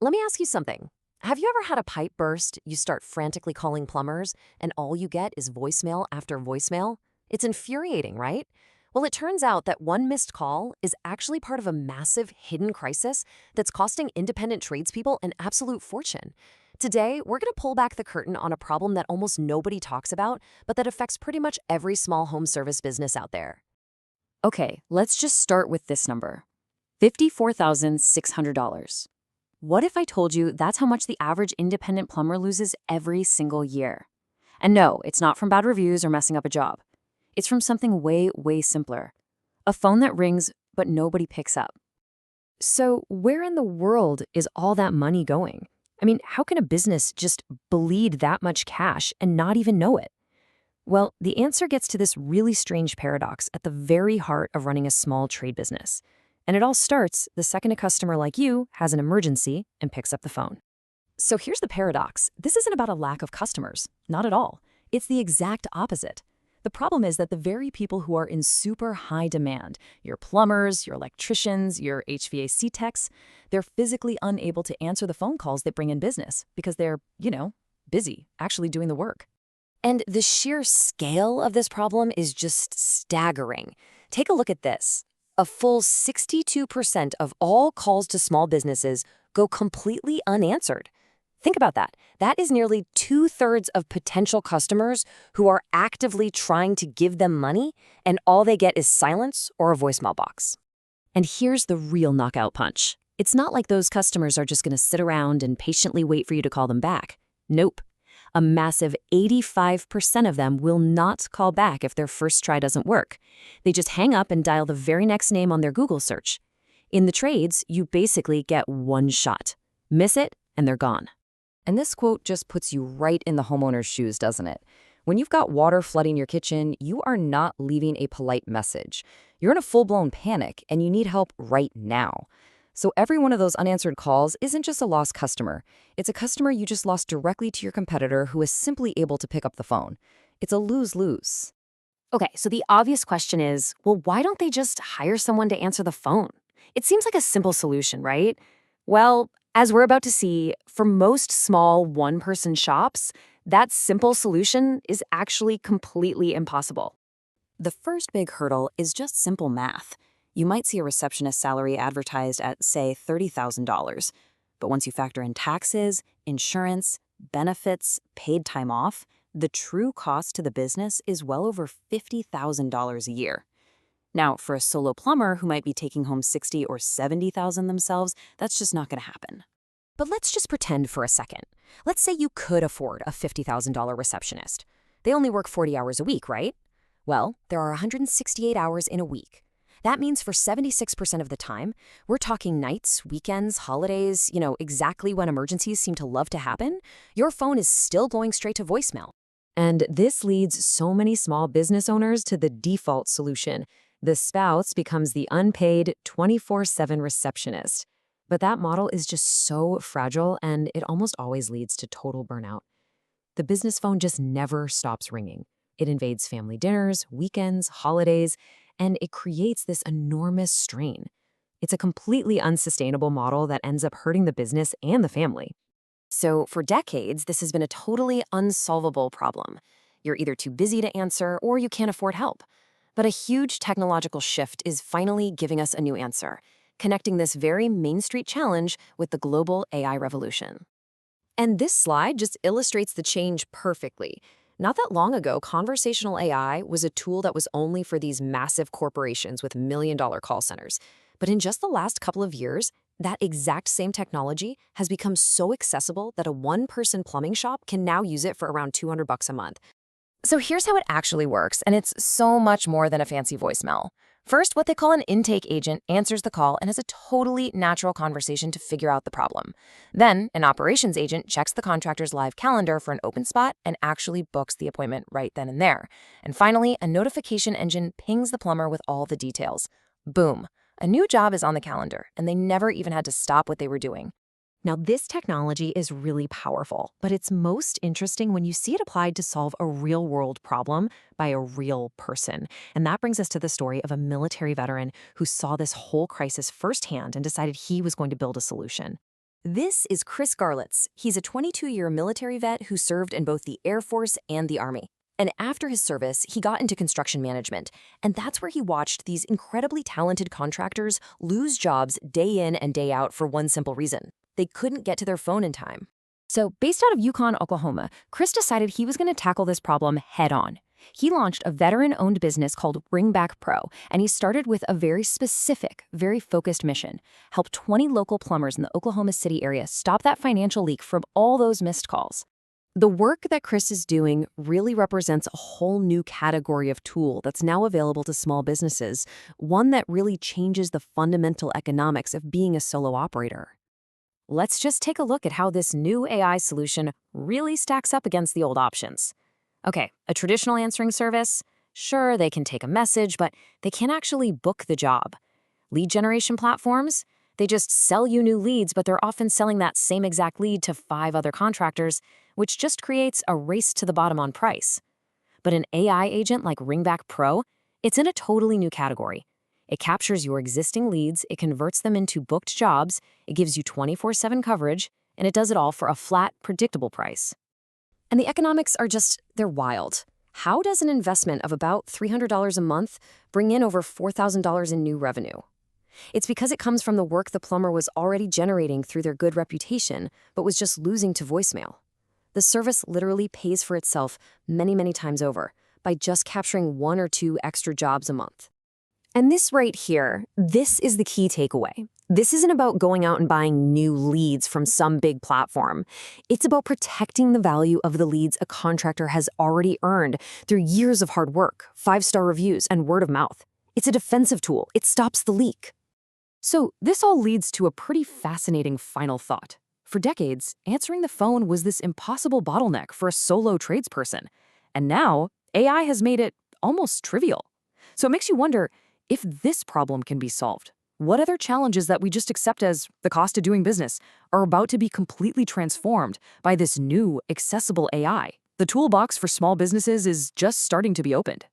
Let me ask you something. Have you ever had a pipe burst, you start frantically calling plumbers, and all you get is voicemail after voicemail? It's infuriating, right? Well, it turns out that one missed call is actually part of a massive hidden crisis that's costing independent tradespeople an absolute fortune. Today, we're going to pull back the curtain on a problem that almost nobody talks about, but that affects pretty much every small home service business out there. Okay, let's just start with this number, $54,600. What if I told you that's how much the average independent plumber loses every single year? And no, it's not from bad reviews or messing up a job. It's from something way, way simpler. A phone that rings, but nobody picks up. So, where in the world is all that money going? I mean, how can a business just bleed that much cash and not even know it? Well, the answer gets to this really strange paradox at the very heart of running a small trade business. And it all starts the second a customer like you has an emergency and picks up the phone. So here's the paradox. This isn't about a lack of customers. Not at all. It's the exact opposite. The problem is that the very people who are in super high demand, your plumbers, your electricians, your HVAC techs, they're physically unable to answer the phone calls that bring in business because they're, busy actually doing the work. And the sheer scale of this problem is just staggering. Take a look at this. A full 62% of all calls to small businesses go completely unanswered. Think about that. That is nearly two-thirds of potential customers who are actively trying to give them money, and all they get is silence or a voicemail box. And here's the real knockout punch. It's not like those customers are just going to sit around and patiently wait for you to call them back. Nope. A massive 85% of them will not call back if their first try doesn't work. They just hang up and dial the very next name on their Google search. In the trades, you basically get one shot. Miss it, and they're gone. And this quote just puts you right in the homeowner's shoes, doesn't it? When you've got water flooding your kitchen, you are not leaving a polite message. You're in a full-blown panic, and you need help right now. So every one of those unanswered calls isn't just a lost customer. It's a customer you just lost directly to your competitor who is simply able to pick up the phone. It's a lose-lose. Okay, so the obvious question is, well, why don't they just hire someone to answer the phone? It seems like a simple solution, right? Well, as we're about to see, for most small one-person shops, that simple solution is actually completely impossible. The first big hurdle is just simple math. You might see a receptionist salary advertised at, say, $30,000. But once you factor in taxes, insurance, benefits, paid time off, the true cost to the business is well over $50,000 a year. Now, for a solo plumber who might be taking home $60,000 or $70,000 themselves, that's just not going to happen. But let's just pretend for a second. Let's say you could afford a $50,000 receptionist. They only work 40 hours a week, right? Well, there are 168 hours in a week. That means for 76% of the time, we're talking nights, weekends, holidays, exactly when emergencies seem to love to happen, your phone is still going straight to voicemail. And this leads so many small business owners to the default solution. The spouse becomes the unpaid 24/7 receptionist. But that model is just so fragile, and it almost always leads to total burnout. The business phone just never stops ringing. It invades family dinners, weekends, holidays, and it creates this enormous strain. It's a completely unsustainable model that ends up hurting the business and the family. So for decades, this has been a totally unsolvable problem. You're either too busy to answer or you can't afford help. But a huge technological shift is finally giving us a new answer, connecting this very Main Street challenge with the global AI revolution. And this slide just illustrates the change perfectly. Not that long ago, conversational AI was a tool that was only for these massive corporations with million-dollar call centers. But in just the last couple of years, that exact same technology has become so accessible that a one-person plumbing shop can now use it for around $200 a month. So here's how it actually works, and it's so much more than a fancy voicemail. First, what they call an intake agent answers the call and has a totally natural conversation to figure out the problem. Then, an operations agent checks the contractor's live calendar for an open spot and actually books the appointment right then and there. And finally, a notification engine pings the plumber with all the details. Boom. A new job is on the calendar, and they never even had to stop what they were doing. Now, this technology is really powerful, but it's most interesting when you see it applied to solve a real-world problem by a real person. And that brings us to the story of a military veteran who saw this whole crisis firsthand and decided he was going to build a solution. This is Chris Garlitz. He's a 22-year military vet who served in both the Air Force and the Army. And after his service, he got into construction management. And that's where he watched these incredibly talented contractors lose jobs day in and day out for one simple reason. They couldn't get to their phone in time. So, based out of Yukon, Oklahoma, Chris decided he was going to tackle this problem head on. He launched a veteran-owned business called Ringback Pro, and he started with a very specific, very focused mission: help 20 local plumbers in the Oklahoma City area stop that financial leak from all those missed calls. The work that Chris is doing really represents a whole new category of tool that's now available to small businesses, one that really changes the fundamental economics of being a solo operator. Let's just take a look at how this new AI solution really stacks up against the old options. Okay, a traditional answering service? Sure, they can take a message, but they can't actually book the job. Lead generation platforms? They just sell you new leads, but they're often selling that same exact lead to 5 other contractors, which just creates a race to the bottom on price. But an AI agent like Ringback Pro, it's in a totally new category. It captures your existing leads, it converts them into booked jobs, it gives you 24/7 coverage, and it does it all for a flat, predictable price. And the economics are just, they're wild. How does an investment of about $300 a month bring in over $4,000 in new revenue? It's because it comes from the work the plumber was already generating through their good reputation, but was just losing to voicemail. The service literally pays for itself many, many times over by just capturing 1 or 2 extra jobs a month. And this right here, this is the key takeaway. This isn't about going out and buying new leads from some big platform. It's about protecting the value of the leads a contractor has already earned through years of hard work, 5-star reviews, and word of mouth. It's a defensive tool. It stops the leak. So this all leads to a pretty fascinating final thought. For decades, answering the phone was this impossible bottleneck for a solo tradesperson. And now, AI has made it almost trivial. So it makes you wonder, if this problem can be solved, what other challenges that we just accept as the cost of doing business are about to be completely transformed by this new, accessible AI? The toolbox for small businesses is just starting to be opened.